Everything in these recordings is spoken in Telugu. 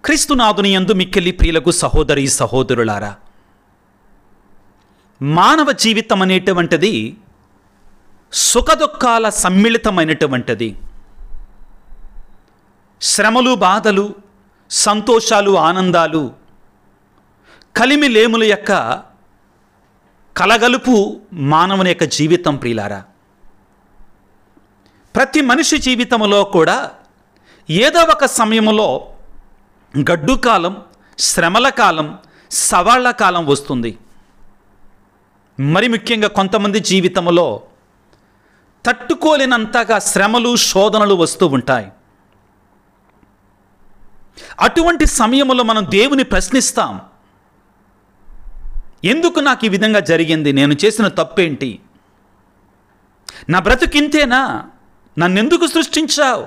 క్రీస్తునాథుని యందు మిక్కిలి ప్రియులకు సహోదరి సహోదరులారా, మానవ జీవితం అనేటువంటిది సుఖదుఖాల సమ్మిళితమైనటువంటిది. శ్రమలు, బాధలు, సంతోషాలు, ఆనందాలు, కలిమిలేముల యొక్క కలగలుపు మానవుని యొక్క జీవితం. ప్రియులారా, ప్రతి మనిషి జీవితంలో కూడా ఏదో ఒక సమయంలో గడ్డు కాలం, శ్రమల కాలం, సవాళ్ల కాలం వస్తుంది. మరి ముఖ్యంగా కొంతమంది జీవితంలో తట్టుకోలేనంతగా శ్రమలు, శోధనలు వస్తూ ఉంటాయి. అటువంటి సమయంలో మనం దేవుని ప్రశ్నిస్తాం, ఎందుకు నాకు ఈ విధంగా జరిగింది? నేను చేసిన తప్పేంటి? నా బ్రతుకింతేనా? నన్నెందుకు సృష్టించావు?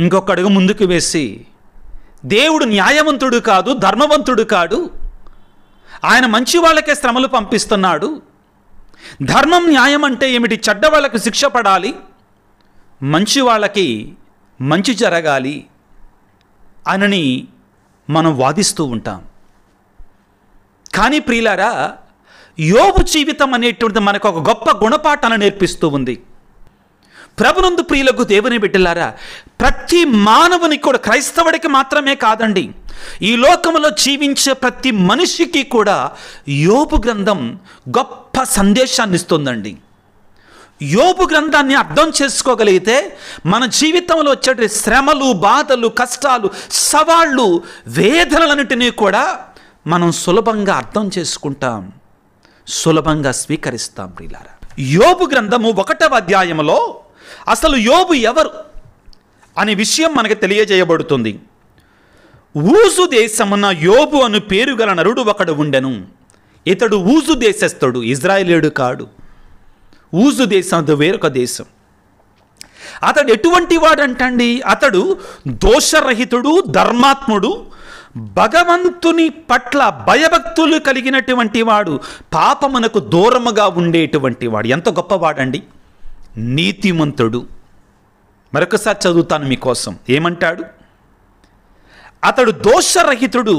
ఇంకొక అడుగు ముందుకు వేసి, దేవుడు న్యాయవంతుడు కాదు, ధర్మవంతుడు కాడు, ఆయన మంచి వాళ్ళకే శ్రమలు పంపిస్తున్నాడు. ధర్మం, న్యాయం అంటే ఏమిటి? చెడ్డ వాళ్ళకి శిక్ష పడాలి, మంచి వాళ్ళకి మంచి జరగాలి అని మనం వాదిస్తూ ఉంటాం. కానీ ప్రియులారా, యోబు జీవితం అనేటువంటిది మనకు ఒక గొప్ప గుణపాఠాన్ని నేర్పిస్తూ ఉంది. ప్రభునందు ప్రియులకు దేవుని బిడ్డలారా, ప్రతి మానవునికి కూడా, క్రైస్తవుడికి మాత్రమే కాదండి, ఈ లోకంలో జీవించే ప్రతి మనిషికి కూడా యోబు గ్రంథం గొప్ప సందేశాన్ని ఇస్తుందండి. యోబు గ్రంథాన్ని అర్థం చేసుకోగలిగితే మన జీవితంలో వచ్చే శ్రమలు, బాధలు, కష్టాలు, సవాళ్ళు, వేదనలన్నింటినీ కూడా మనం సులభంగా అర్థం చేసుకుంటాం, సులభంగా స్వీకరిస్తాం. ప్రియులారా, యోబు గ్రంథము 1వ అధ్యాయంలో అసలు యోబు ఎవరు అనే విషయం మనకు తెలియజేయబడుతుంది. ఊజు దేశమున యోబు అను పేరు గల నరుడు ఒకడు ఉండెను. ఇతడు ఊజు దేశస్థుడు, ఇజ్రాయేలీయుడు కాడు. ఊజు దేశం వేరొక దేశం. అతడు ఎటువంటి వాడంటండి? అతడు దోషరహితుడు, ధర్మాత్ముడు, భగవంతుని పట్ల భయభక్తులు కలిగినటువంటి వాడు, పాపమునకు దూరముగా ఉండేటువంటి వాడు. ఎంత గొప్పవాడండి! నీతిమంతుడు. మరొకసారి చదువుతాను మీకోసం. ఏమంటాడు? అతడు దోషరహితుడు,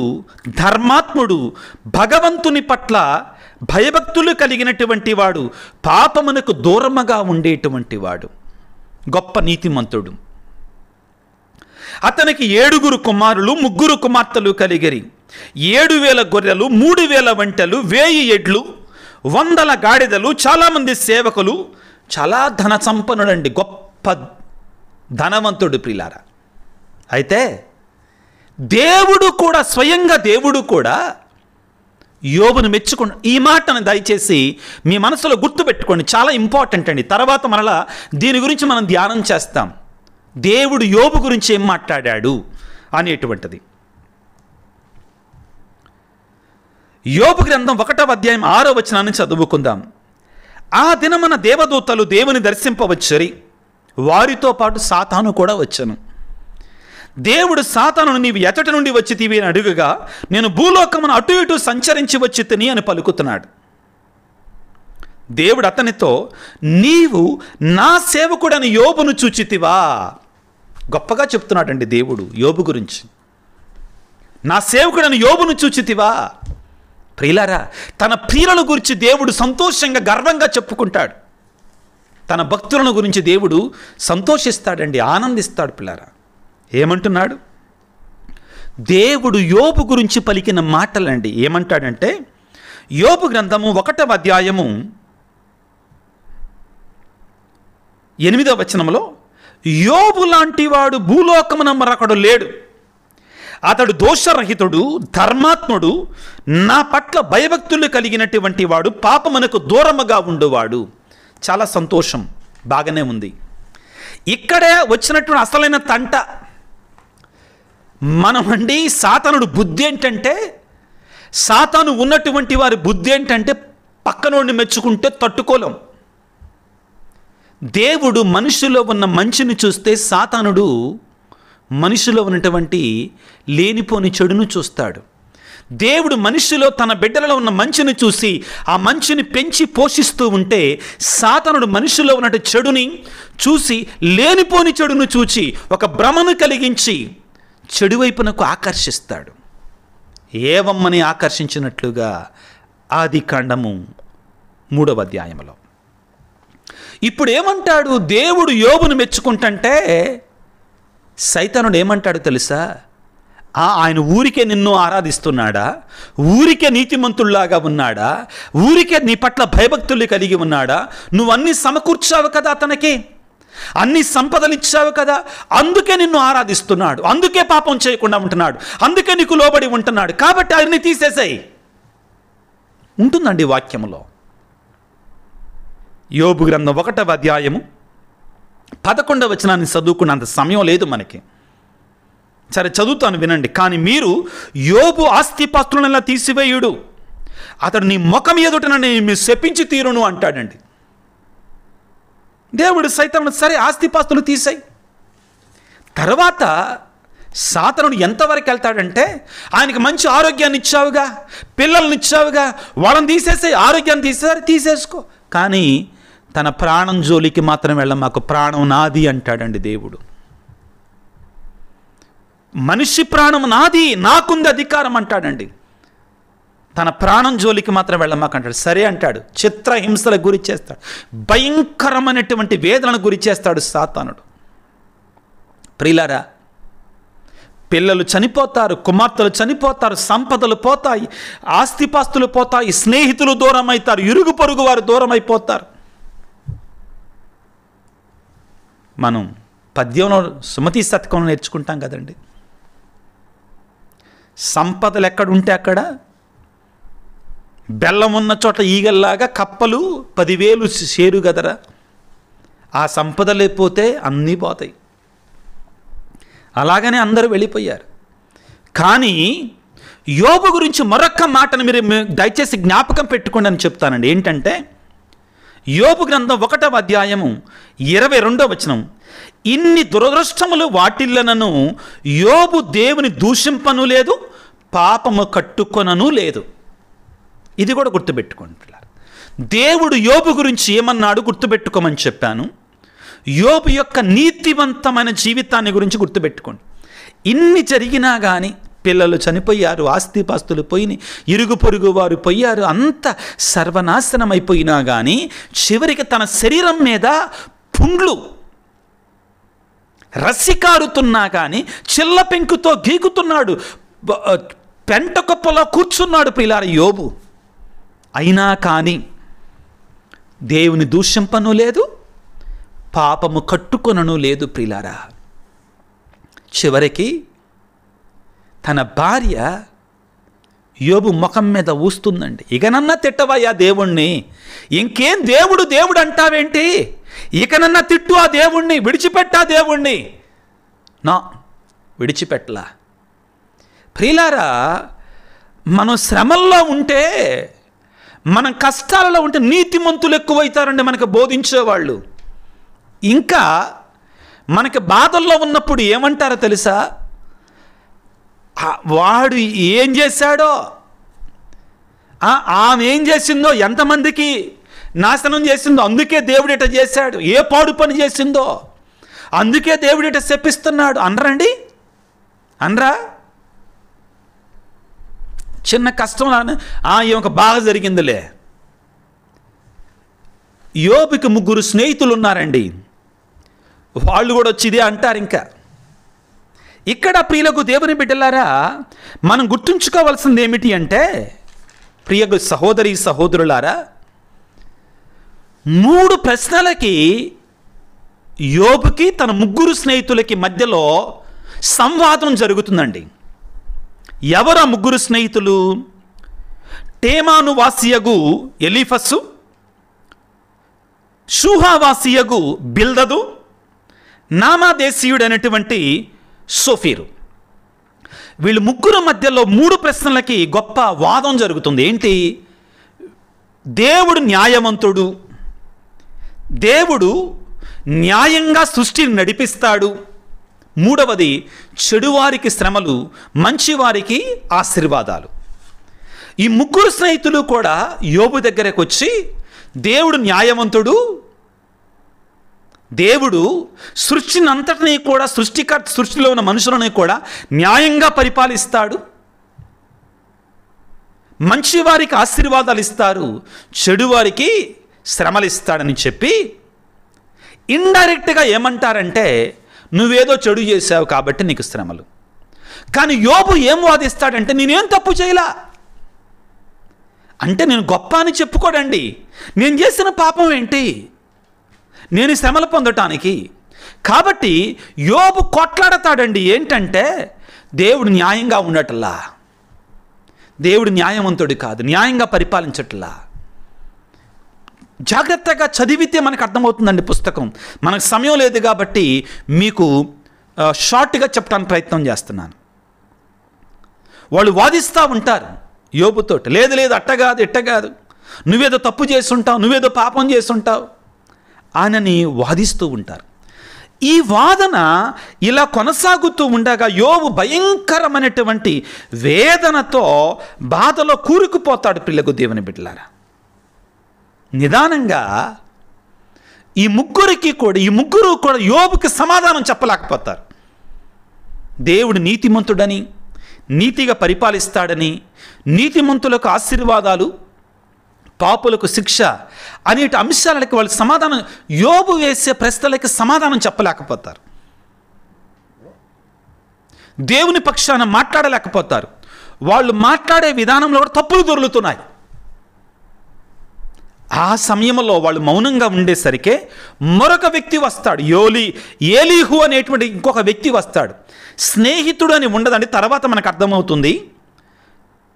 ధర్మాత్ముడు, భగవంతుని పట్ల భయభక్తులు కలిగినటువంటి వాడు, పాపమునకు దూరముగా ఉండేటువంటి వాడు, గొప్ప నీతిమంతుడు. అతనికి 7 కుమారులు, 3 కుమార్తెలు కలిగిరి. 7,000 గొర్రెలు, 3,000 ఒంటెలు, 1000 ఎడ్లు, 100 గాడిదలు, చాలామంది సేవకులు. చాలా ధన సంపన్నుడండి, గొప్ప ధనవంతుడు. ప్రియులారా, అయితే దేవుడు కూడా, స్వయంగా దేవుడు కూడా యోబును మెచ్చుకున్న ఈ మాటను దయచేసి మీ మనసులో గుర్తుపెట్టుకోండి, చాలా ఇంపార్టెంట్ అండి. తర్వాత మరలా దీని గురించి మనం ధ్యానం చేస్తాం. దేవుడు యోబు గురించి ఏం మాట్లాడాడు అనేటువంటిది. యోబు గ్రంథం 1వ అధ్యాయం 6వ వచనాన్ని చదువుకుందాం. ఆ దినమున దేవదూతలు దేవుని దర్శింపవచ్చరి, వారితో పాటు సాతాను కూడా వచ్చెను. దేవుడు సాతానును, నీవు ఎచ్చటి నుండి వచ్చితివి అని అడుగగా, నేను భూలోకమును అటు ఇటు సంచరించి వచ్చి తిని అని పలుకుతున్నాడు. దేవుడు అతనితో, నీవు నా సేవకుడని యోబును చూచితివా? గొప్పగా చెప్తున్నాడండి దేవుడు యోబు గురించి. నా సేవకుడని యోబును చూచితివా? ప్రియులారా, తన ప్రియులను గురించి దేవుడు సంతోషంగా, గర్వంగా చెప్పుకుంటాడు. తన భక్తులను గురించి దేవుడు సంతోషిస్తాడండి, ఆనందిస్తాడు. పిల్లారా, ఏమంటున్నాడు? దేవుడు యోబు గురించి పలికిన మాటలండి. ఏమంటాడంటే, యోబు గ్రంథము 1వ అధ్యాయము 8వ వచనంలో, యోబు లాంటి వాడు భూలోకమున మరొకడు లేడు. అతడు దోషరహితుడు, ధర్మాత్ముడు, నా పట్ల భయభక్తులు కలిగినటువంటి వాడు, పాపమునకు దూరముగా ఉండువాడు. చాలా సంతోషం, బాగానే ఉంది. ఇక్కడే వచ్చినటువంటి అసలైన తంట మనమండి. సాతానుడు బుద్ధి ఏంటంటే, సాతాను ఉన్నటువంటి వారి బుద్ధి ఏంటంటే, పక్కనోడిని మెచ్చుకుంటే తట్టుకోలేం. దేవుడు మనిషిలో ఉన్న మంచిని చూస్తే, సాతానుడు మనిషిలో ఉన్నటువంటి లేనిపోని చెడును చూస్తాడు. దేవుడు మనిషిలో తన బిడ్డలలో ఉన్న మంచిని చూసి ఆ మంచిని పెంచి పోషిస్తూ ఉంటే, సాతానుడు మనిషిలో ఉన్న చెడుని చూసి, లేనిపోని చెడును చూచి ఒక భ్రమను కలిగించి చెడు వైపునకు ఆకర్షిస్తాడు. ఏవమ్మని ఆకర్షించినట్లుగా ఆదికాండము 3వ అధ్యాయంలో. ఇప్పుడు ఏమంటాడు? దేవుడు యోబును మెచ్చుకుంటుంటే సైతానుడు ఏమంటాడు తెలుసా? ఆయన ఊరికే నిన్ను ఆరాధిస్తున్నాడా? ఊరికే నీతిమంతుల్లాగా ఉన్నాడా? ఊరికే నీ పట్ల భయభక్తులు కలిగి ఉన్నాడా? నువ్వు అన్నీ సమకూర్చావు కదా, అతనికి అన్ని సంపదలు ఇచ్చావు కదా, అందుకే నిన్ను ఆరాధిస్తున్నాడు, అందుకే పాపం చేయకుండా ఉంటున్నాడు, అందుకే నీకు లోబడి ఉంటున్నాడు, కాబట్టి ఆయన్ని తీసేసాయి ఉంటుందండి వాక్యంలో. యోబు గ్రంథం 1వ అధ్యాయము 11వ వచనాన్ని చదువుకున్నంత సమయం లేదు మనకి. సరే చదువుతాను వినండి. కానీ మీరు యోబు ఆస్తిపాస్తులను తీసివేయుడు, అతడు నీ ముఖం ఎదుటన నేను శపించి తీరును అంటాడండి దేవుడు సైతాను. సరే ఆస్తిపాస్తులు తీసాయి. తర్వాత సాతానుడు ఎంతవరకు వెళ్తాడంటే, ఆయనకి మంచి ఆరోగ్యాన్ని ఇచ్చావుగా, పిల్లల్ని ఇచ్చావుగా, వాళ్ళని తీసేసే, ఆరోగ్యాన్ని తీసేసుకో, కానీ తన ప్రాణం జోలికి మాత్రం మాకు ప్రాణం నాది అంటాడండి దేవుడు. మనిషి ప్రాణం నాది, నాకుంది అధికారం అంటాడండి. తన ప్రాణం జోలికి మాత్రం వెళ్ళమాకంటాడు. సరే అంటాడు. చిత్రహింసలకు గురి చేస్తాడు, భయంకరమైనటువంటి వేదనకు గురి చేస్తాడు సాతానుడు. ప్రియులారా, పిల్లలు చనిపోతారు, కుమార్తెలు చనిపోతారు, సంపదలు పోతాయి, ఆస్తిపాస్తులు పోతాయి, స్నేహితులు దూరం అవుతారు, ఇరుగు పొరుగు వారు దూరం అయిపోతారు. మనం పద్యంలో సుమతి శతకంలో నేర్చుకుంటాం కదండి, సంపదలు ఎక్కడుంటే అక్కడ బెల్లం ఉన్న చోట ఈగల్లాగా కప్పలు 10,000 షేరు కదరా. ఆ సంపద లేకపోతే అన్నీ పోతాయి. అలాగనే అందరూ వెళ్ళిపోయారు. కానీ యోబు గురించి మరొక్క మాటను మీరు దయచేసి జ్ఞాపకం పెట్టుకోండి అని చెప్తానండి. ఏంటంటే యోబు గ్రంథం 1వ అధ్యాయము 22వ వచనం, ఇన్ని దురదృష్టములు వాటిల్లనను యోబు దేవుని దూషింపను లేదు, పాపము కట్టుకొనను లేదు. ఇది కూడా గుర్తుపెట్టుకోండి. దేవుడు యోబు గురించి ఏమన్నాడు గుర్తుపెట్టుకోమని చెప్పాను. యోబు యొక్క నీతివంతమైన జీవితాన్ని గురించి గుర్తుపెట్టుకోండి. ఇన్ని జరిగినా కానీ, పిల్లలు చనిపోయారు, ఆస్తిపాస్తులు పోయినాయి, ఇరుగు పొరుగు వారు పోయారు, అంత సర్వనాశనం అయిపోయినా కానీ చివరికి తన శరీరం మీద పుండ్లు రసికారుతున్నా కానీ చిల్ల పెంకుతో గీకుతున్నాడు, పెంట కుప్పలో కూర్చున్నాడు ప్రియులారా యోబు. అయినా కానీ దేవుని దూషింపను లేదు, పాపము కట్టుకొనను లేదు ప్రియులారా. చివరికి తన భార్య యోబు ముఖం మీద ఊస్తుందండి. ఇకనన్నా తిట్టవయ్యా దేవుణ్ణి, ఇంకేం దేవుడు దేవుడు అంటావేంటి, ఇకనన్నా తిట్టు ఆ దేవుణ్ణి, విడిచిపెట్టా దేవుణ్ణి. నా విడిచిపెట్టలా. ప్రియులారా, మనం శ్రమల్లో ఉంటే, మనం కష్టాలలో ఉంటే నీతిమంతులు ఎక్కువైతారండి మనకు బోధించేవాళ్ళు. ఇంకా మనకి బాధల్లో ఉన్నప్పుడు ఏమంటారో తెలుసా, వాడు ఏం చేశాడో, ఆమె ఏం చేసిందో, ఎంతమందికి నాశనం చేసిందో, అందుకే దేవుడు ఇట చేశాడు, ఏ పాడు పని చేసిందో అందుకే దేవుడు ఇట శపిస్తున్నాడు అనరండి, అనరా? చిన్న కష్టం ఈమెకు బాగా జరిగిందిలే. యోబుకి 3 స్నేహితులు ఉన్నారండి, వాళ్ళు కూడా వచ్చి ఇదే అంటారు. ఇంకా ఇక్కడ ప్రియులకు దేవుని బిడ్డలారా, మనం గుర్తుంచుకోవాల్సింది ఏమిటి అంటే, ప్రియకు సహోదరి సహోదరులారా, 3 ప్రశ్నలకి యోబుకి తన 3 స్నేహితులకి మధ్యలో సంవాదం జరుగుతుందండి. ఎవరు ఆ 3 స్నేహితులు? టేమాను వాసియగు ఎలీఫసు, షూహావాసియగు బిల్దదు, నామాదేశీయుడైనటువంటి సోఫీరు. వీళ్ళు 3 మధ్యలో 3 ప్రశ్నలకి గొప్ప వాదం జరుగుతుంది. ఏంటి? దేవుడు న్యాయవంతుడు, దేవుడు న్యాయంగా సృష్టిని నడిపిస్తాడు, మూడవది చెడువారికి శ్రమలు, మంచివారికి ఆశీర్వాదాలు. ఈ 3 స్నేహితులు కూడా యోబు దగ్గరకు వచ్చి, దేవుడు న్యాయవంతుడు, దేవుడు సృష్టిని అంతటినీ కూడా సృష్టిలో ఉన్న మనుషులని కూడా న్యాయంగా పరిపాలిస్తాడు. మంచి వారికి ఆశీర్వాదాలు ఇస్తారు, చెడు వారికి శ్రమలు ఇస్తాడని చెప్పి ఇండైరెక్ట్గా ఏమంటారంటే నువ్వేదో చెడు చేసావు కాబట్టి నీకు శ్రమలు. కానీ యోబు ఏం వాదిస్తాడంటే నేనేం తప్పు చేయలా, అంటే నేను గొప్ప అని చెప్పుకోడండి. నేను చేసిన పాపం ఏంటి, నేను శ్రమలు పొందటానికి? కాబట్టి యోబు కొట్లాడతాడండి. ఏంటంటే దేవుడు న్యాయంగా ఉండటల్లా, దేవుడు న్యాయవంతుడు కాదు, న్యాయంగా పరిపాలించట్లా. జాగ్రత్తగా చదివితే మనకు అర్థమవుతుందండి పుస్తకం. మనకు సమయం లేదు కాబట్టి మీకు షార్ట్గా చెప్పడానికి ప్రయత్నం చేస్తున్నాను. వాళ్ళు వాదిస్తూ ఉంటారు యోబుతోటి, లేదు లేదు అట్ట కాదు ఇట్ట కాదు, నువ్వేదో తప్పు చేసుంటావు, నువ్వేదో పాపం చేసుంటావు ఆయనని వాదిస్తూ ఉంటారు. ఈ వాదన ఇలా కొనసాగుతూ ఉండగా యోబు భయంకరమైనటువంటి వేదనతో బాధలో కూరుకుపోతాడు. పిల్లకు దేవుని బిడ్డలారా, నిదానంగా ఈ ముగ్గురు కూడా యోబుకి సమాధానం చెప్పలేకపోతారు. దేవుడు నీతిమంతుడని, నీతిగా పరిపాలిస్తాడని, నీతిమంతులకు ఆశీర్వాదాలు, పాపులకు శిక్ష అనేటి అంశాలకి వాళ్ళు సమాధానం, యోబు వేసే ప్రశ్నలకి సమాధానం చెప్పలేకపోతారు. దేవుని పక్షాన మాట్లాడలేకపోతారు. వాళ్ళు మాట్లాడే విధానంలో కూడా తప్పులు దొర్లుతున్నాయి. ఆ సమయంలో వాళ్ళు మౌనంగా ఉండేసరికే మరొక వ్యక్తి వస్తాడు, ఏలీహు అనేటువంటి ఇంకొక వ్యక్తి వస్తాడు. స్నేహితుడు అని ఉండదండి, తర్వాత మనకు అర్థమవుతుంది.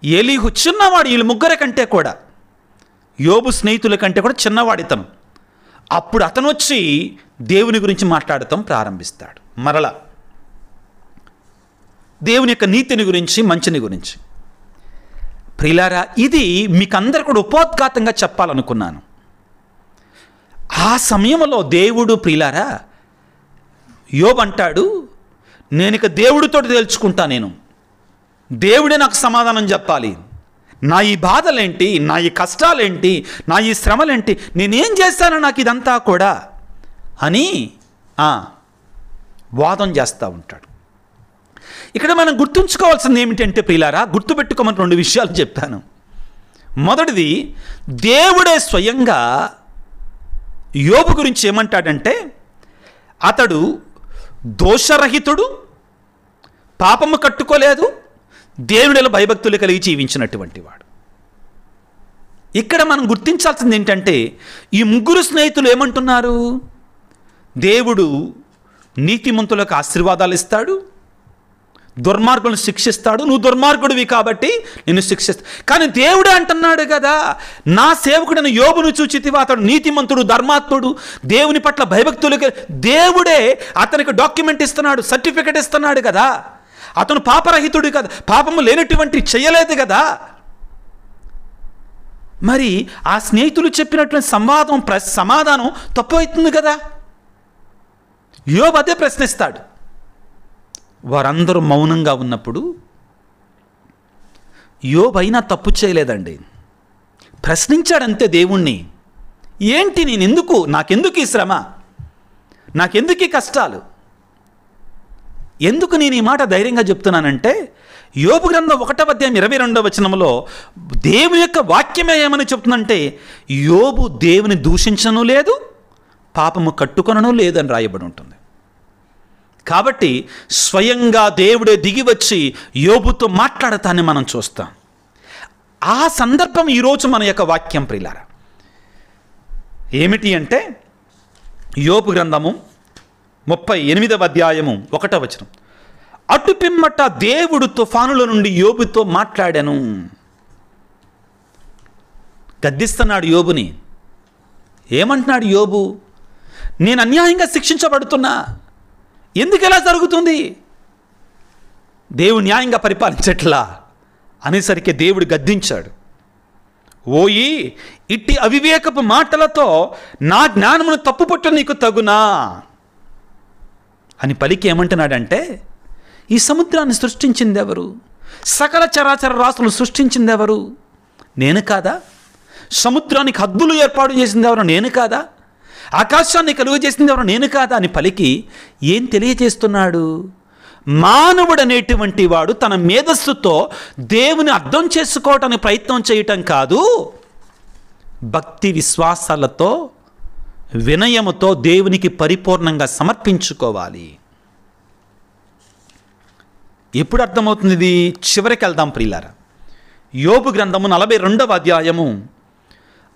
ఏలీహు చిన్నవాడు, వీళ్ళు ముగ్గురి కంటే కూడా, యోబు స్నేహితుల కంటే కూడా చిన్నవాడితను. అప్పుడు అతను వచ్చి దేవుని గురించి మాట్లాడటం ప్రారంభిస్తాడు. మరలా దేవుని యొక్క నీతిని గురించి, మంచిని గురించి. ప్రియులారా, ఇది మీకందరూ కూడా ఉపోద్ఘాతంగా చెప్పాలనుకున్నాను. ఆ సమయంలో దేవుడు, ప్రియులారా, యోబు అంటాడు, నేను ఇక దేవుడితో తేల్చుకుంటా, నేను దేవుడే నాకు సమాధానం చెప్పాలి. నా ఈ బాధలేంటి, నా ఈ కష్టాలేంటి, నా ఈ శ్రమలేంటి, నేనేం చేశాను నాకు ఇదంతా కూడా అని వాదం చేస్తూ ఉంటాడు. ఇక్కడ మనం గుర్తుంచుకోవాల్సింది ఏమిటంటే ప్రియులారా, గుర్తుపెట్టుకోమని 2 విషయాలు చెప్పాను. మొదటిది, దేవుడే స్వయంగా యోబు గురించి ఏమంటాడంటే అతడు దోషరహితుడు, పాపము కట్టుకోలేదు, దేవుడిలో భయభక్తులు కలిగి జీవించినటువంటి వాడు. ఇక్కడ మనం గుర్తించాల్సింది ఏంటంటే ఈ ముగ్గురు స్నేహితులు ఏమంటున్నారు, దేవుడు నీతిమంతులకు ఆశీర్వాదాలు ఇస్తాడు, దుర్మార్గులను శిక్షిస్తాడు, నువ్వు దుర్మార్గుడివి కాబట్టి నిన్ను శిక్షిస్తా. కానీ దేవుడే అంటున్నాడు కదా, నా సేవకుడైన యోబును చూచితివా, అతడు నీతిమంతుడు, ధర్మాత్ముడు, దేవుని పట్ల భయభక్తులు. దేవుడే అతనికి డాక్యుమెంట్ ఇస్తున్నాడు, సర్టిఫికెట్ ఇస్తున్నాడు కదా, అతను పాపరహితుడు కదా, పాపము లేనటువంటి చేయలేదు కదా. మరి ఆ స్నేహితులు చెప్పినటువంటి సమాధానం తప్పు అవుతుంది కదా. యోబు అదే ప్రశ్నిస్తాడు. వారందరూ మౌనంగా ఉన్నప్పుడు యోబు అయినా తప్పు చేయలేదండి, ప్రశ్నించాడంతే దేవుణ్ణి. ఏంటి, నాకెందుకు ఈ శ్రమ, నాకెందుకు ఈ కష్టాలు, ఎందుకు నేను ఈ మాట ధైర్యంగా చెప్తున్నానంటే యోబు గ్రంథం 1వ అధ్యాయం 22వ వచనంలో దేవుని యొక్క వాక్యమే ఏమని చెప్తుందంటే యోబు దేవుని దూషించను లేదు, పాపము కట్టుకొనను లేదని రాయబడి ఉంటుంది. కాబట్టి స్వయంగా దేవుడే దిగి వచ్చి యోబుతో మాట్లాడతాన్ని మనం చూస్తాం. ఆ సందర్భం ఈరోజు మన యొక్క వాక్యం ప్రియులారా ఏమిటి అంటే యోబు గ్రంథము 38వ అధ్యాయము 1వ వచనం. అటు పిమ్మట దేవుడు తుఫానుల నుండి యోబుతో మాట్లాడాను. గద్దిస్తున్నాడు యోబుని. ఏమంటున్నాడు యోబు, నేను అన్యాయంగా శిక్షించబడుతున్నా, ఎందుకు ఇలా జరుగుతుంది, దేవుడు న్యాయంగా పరిపాలించట్లా అనేసరికి దేవుడు గద్దించాడు. ఓయి, ఇట్టి అవివేకపు మాటలతో నా జ్ఞానమును తప్పుపట్టు నీకు తగునా అని పలికి ఏమంటున్నాడంటే, ఈ సముద్రాన్ని సృష్టించింది ఎవరు, సకల చరాచర రాశులు సృష్టించింది ఎవరు, నేను కాదా, సముద్రానికి హద్దులు ఏర్పాటు చేసింది ఎవరు, నేను కాదా, ఆకాశాన్ని కలుగజేసింది ఎవరు? నేను కాదా అని పలికి ఏం తెలియజేస్తున్నాడు? మానవుడనేటువంటి వాడు తన మేధస్సుతో దేవుని అర్థం చేసుకోవటానికి ప్రయత్నం చేయటం కాదు, భక్తి విశ్వాసాలతో వినయముతో దేవునికి పరిపూర్ణంగా సమర్పించుకోవాలి. ఎప్పుడు అర్థమవుతుంది ఇది? చివరికి వెళ్దాం ప్రియులారా. యోబు గ్రంథము 42వ అధ్యాయము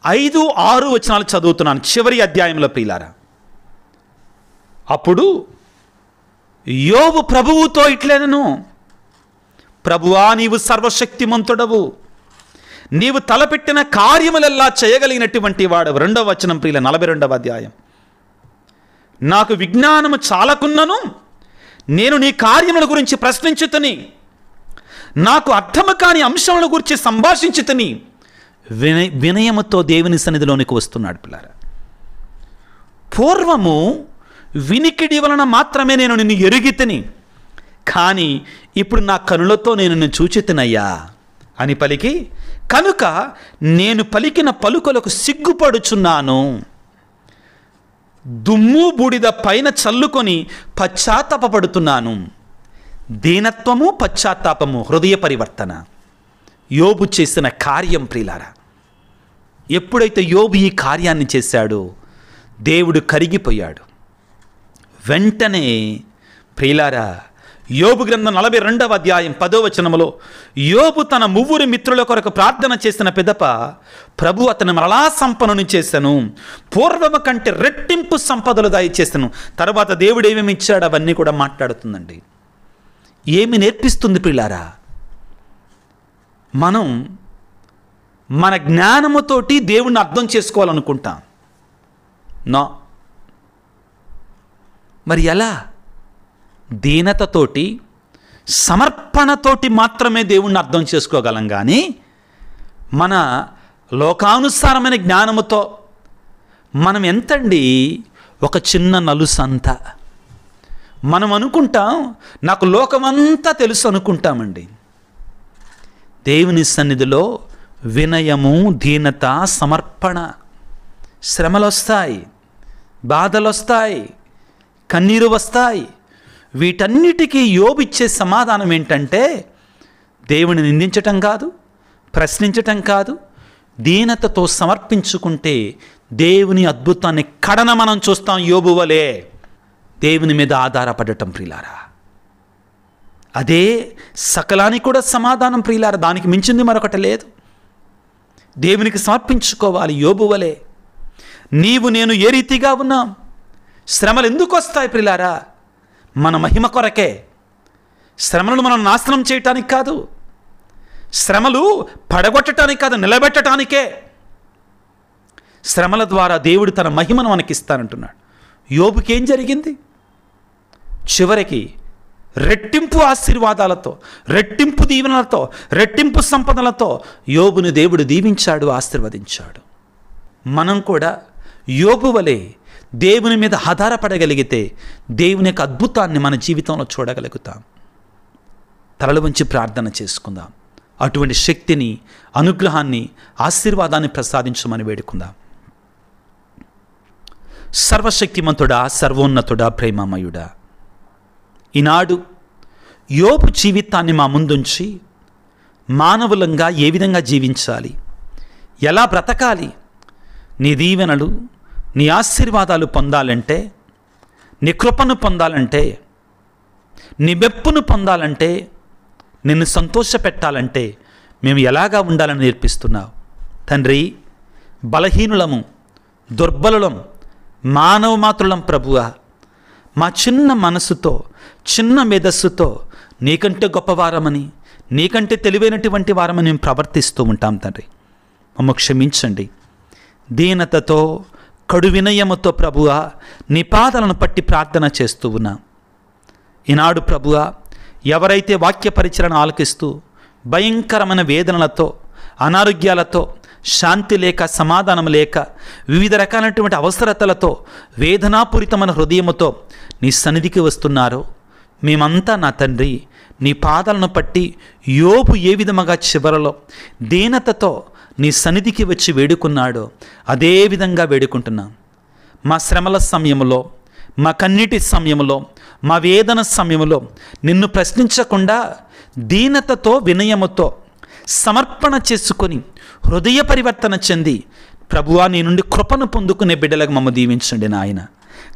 5, 6 వచనాలు చదువుతున్నాను, చివరి అధ్యాయంలో ప్రియులారా. అప్పుడు యోబు ప్రభువుతో ఇట్లనెను, ప్రభువా నీవు సర్వశక్తిమంతుడవు, నీవు తలపెట్టిన కార్యములెల్లా చేయగలిగినటువంటి వాడు. 2వ వచనం ప్రియుల 42వ అధ్యాయం. నాకు విజ్ఞానము చాలకున్నను నేను నీ కార్యముల గురించి ప్రశ్నించుతని, నాకు అర్థము కాని అంశముల గురించి సంభాషించుతని. వినయముతో దేవుని సన్నిధిలోనికి వస్తున్నాడు పిల్లారా. పూర్వము వినికిడి వలన మాత్రమే నేను నిన్ను ఎరిగితిని, కానీ ఇప్పుడు నా కనులతో నేను నిన్ను చూచితినయ్యా అని పలికి, కనుక నేను పలికిన పలుకులకు సిగ్గుపడుచున్నాను. దుమ్ము బూడిద పైన చల్లుకొని పశ్చాత్తాపడుతున్నాను. దీనత్వము పశ్చాత్తాపము హృదయ పరివర్తన యోబు చేసిన కార్యం ప్రియులారా. ఎప్పుడైతే యోబు ఈ కార్యాన్ని చేశాడో దేవుడు కరిగిపోయాడు. వెంటనే ప్రియులారా, యోబు గ్రంథం 42వ అధ్యాయం 10వ వచనములో యోబు తన ముగ్గురు మిత్రుల కొరకు ప్రార్థన చేసిన పిదప ప్రభు అతను మరలా సంపన్నుని చేశాను, పూర్వము కంటే రెట్టింపు సంపదలు దయచేశాను. తర్వాత దేవుడు ఏమేమి ఇచ్చాడు అవన్నీ కూడా మాట్లాడుతుందండి. ఏమి నేర్పిస్తుంది ప్రియులారా? మనం మన జ్ఞానముతోటి దేవుణ్ణి అర్థం చేసుకోవాలనుకుంటాం. నా మరి ఎలా? దీనతతోటి సమర్పణతోటి మాత్రమే దేవుణ్ణి అర్థం చేసుకోగలం. కానీ మన లోకానుసారమైన జ్ఞానముతో మనం ఎంతండి, ఒక చిన్న నలుసంత మనం అనుకుంటాం, నాకు లోకమంతా తెలుసు అనుకుంటామండి. దేవుని సన్నిధిలో వినయము, దీనత, సమర్పణ, శ్రమలు వస్తాయి, బాధలు వస్తాయి, కన్నీరు వస్తాయి. వీటన్నిటికీ యోబు ఇచ్చే సమాధానం ఏంటంటే, దేవుని నిందించటం కాదు, ప్రశ్నించటం కాదు, దీనతతో సమర్పించుకుంటే దేవుని అద్భుతాన్ని కడన మనం చూస్తాం. యోబు వలే దేవుని మీద ఆధారపడటం ప్రియులారా, అదే సకలానికి కూడా సమాధానం ప్రియులారా. దానికి మించింది మరొకటి లేదు. దేవునికి సమర్పించుకోవాలి యోబు వలే. నీవు నేను ఏ రీతిగా ఉన్నాం? శ్రమలు ఎందుకు వస్తాయి ప్రియులారా? మన మహిమ కొరకే. శ్రమలను మనం నాశనం చేయటానికి కాదు, శ్రమలు పడగొట్టడానికి కాదు, నిలబెట్టడానికే. శ్రమల ద్వారా దేవుడు తన మహిమను మనకిస్తానంటున్నాడు. యోబుకి ఏం జరిగింది? చివరికి రెట్టింపు ఆశీర్వాదాలతో, రెట్టింపు దీవెనలతో, రెట్టింపు సంపదలతో యోబుని దేవుడు దీవించాడు, ఆశీర్వదించాడు. మనం కూడా యోబు వలె దేవుని మీద ఆధారపడగలిగితే దేవుని యొక్క అద్భుతాన్ని మన జీవితంలో చూడగలుగుతాం. తలలు వంచి ప్రార్థన చేసుకుందాం. అటువంటి శక్తిని, అనుగ్రహాన్ని, ఆశీర్వాదాన్ని ప్రసాదించమని వేడుకుందాం. సర్వశక్తిమంతుడా, సర్వోన్నతుడా, ప్రేమమయుడా, ఈనాడు యోబు జీవితాన్ని మా ముందుంచి మానవులంగా ఏ విధంగా జీవించాలి, ఎలా బ్రతకాలి, నీ దీవెనలు, నీ ఆశీర్వాదాలు పొందాలంటే, నీ కృపను పొందాలంటే, నీ మెప్పును పొందాలంటే, నిన్ను సంతోషపెట్టాలంటే మేము ఎలాగా ఉండాలని నేర్పిస్తున్నావు తండ్రి. బలహీనులము, దుర్బలులం, మానవ మాత్రులం ప్రభువా. మా చిన్న మనసుతో, చిన్న మేధస్సుతో నీకంటే గొప్పవారమని, నీకంటే తెలివైనటువంటి వారమని మేము ప్రవర్తిస్తూ ఉంటాం తండ్రి. మమ్మ క్షమించండి. దీనతతో, కడు వినయముతో ప్రభువా నీ పాదాలను పట్టి ప్రార్థన చేస్తూ ఉన్నా. ఈనాడు ప్రభువా, ఎవరైతే వాక్య పరిచరణ ఆలకిస్తూ భయంకరమైన వేదనలతో, అనారోగ్యాలతో, శాంతి లేక, సమాధానం లేక, వివిధ రకాలైనటువంటి అవసరతలతో, వేదనాపూరితమైన హృదయముతో నీ సన్నిధికి వస్తున్నారో, మేమంతా నా తండ్రి నీ పాదాలను పట్టి యోబు ఏ విధముగా చివరలో దీనతతో నీ సన్నిధికి వచ్చి వేడుకున్నాడో అదే విధంగా వేడుకుంటున్నాం. మా శ్రమల సమయంలో, మా కన్నీటి సమయంలో, మా వేదన సమయంలో నిన్ను ప్రశ్నించకుండా దీనతతో, వినయముతో సమర్పణ చేసుకొని హృదయ పరివర్తన చెంది, ప్రభువా నీ నుండి కృపను పొందుకునే బిడ్డలకు మమ్మ దీవించండి నాయన.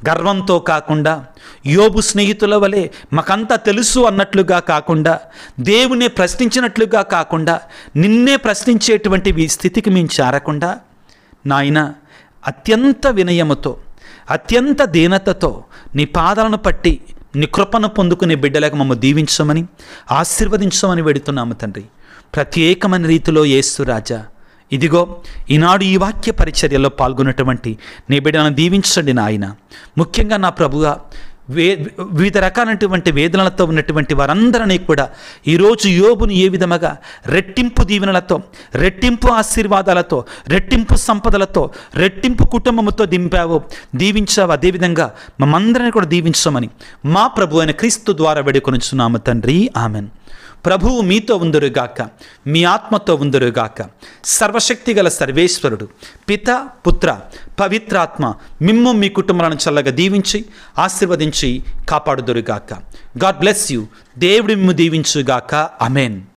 గర్వంతో కాకుండా, యోబు స్నేహితుల వలె మాకంతా తెలుసు అన్నట్లుగా కాకుండా, దేవునే ప్రశ్నించినట్లుగా కాకుండా, నిన్నే ప్రశ్నించేటువంటి స్థితికి మేము చేరకుండా నాయన అత్యంత వినయముతో, అత్యంత దీనతతో నీ పాదాలను పట్టి నీ కృపను పొందుకునే బిడ్డలకు మమ్మ దీవించమని, ఆశీర్వదించమని వెడుతున్నాము తండ్రి. ప్రత్యేకమైన రీతిలో యేసు రాజా, ఇదిగో ఈనాడు ఈ వాక్య పరిచర్యలో పాల్గొన్నటువంటి నీ బిడ్డలను దీవించండి నాయన. ముఖ్యంగా నా ప్రభువా, వివిధ రకాలైనటువంటి వేదనలతో ఉన్నటువంటి వారందరినీ కూడా ఈరోజు యోబును ఏ విధముగా రెట్టింపు దీవెనలతో, రెట్టింపు ఆశీర్వాదాలతో, రెట్టింపు సంపదలతో, రెట్టింపు కుటుంబముతో దీవించావు, అదేవిధంగా మమ్మందరినీ కూడా దీవించమని మా ప్రభు అయిన క్రీస్తు ద్వారా వేడుకొనుచున్నాము తండ్రి. ఆమెన్. ప్రభువు మీతో ఉందురుగాక, మీ ఆత్మతో ఉందురుగాక. సర్వశక్తి గల సర్వేశ్వరుడు పిత, పుత్ర, పవిత్రాత్మ మిమ్ము మీ కుటుంబాలను చల్లగా దీవించి ఆశీర్వదించి కాపాడుదురుగాక. God bless you. దేవుడు మిమ్ము దీవించుగాక. ఆమెన్.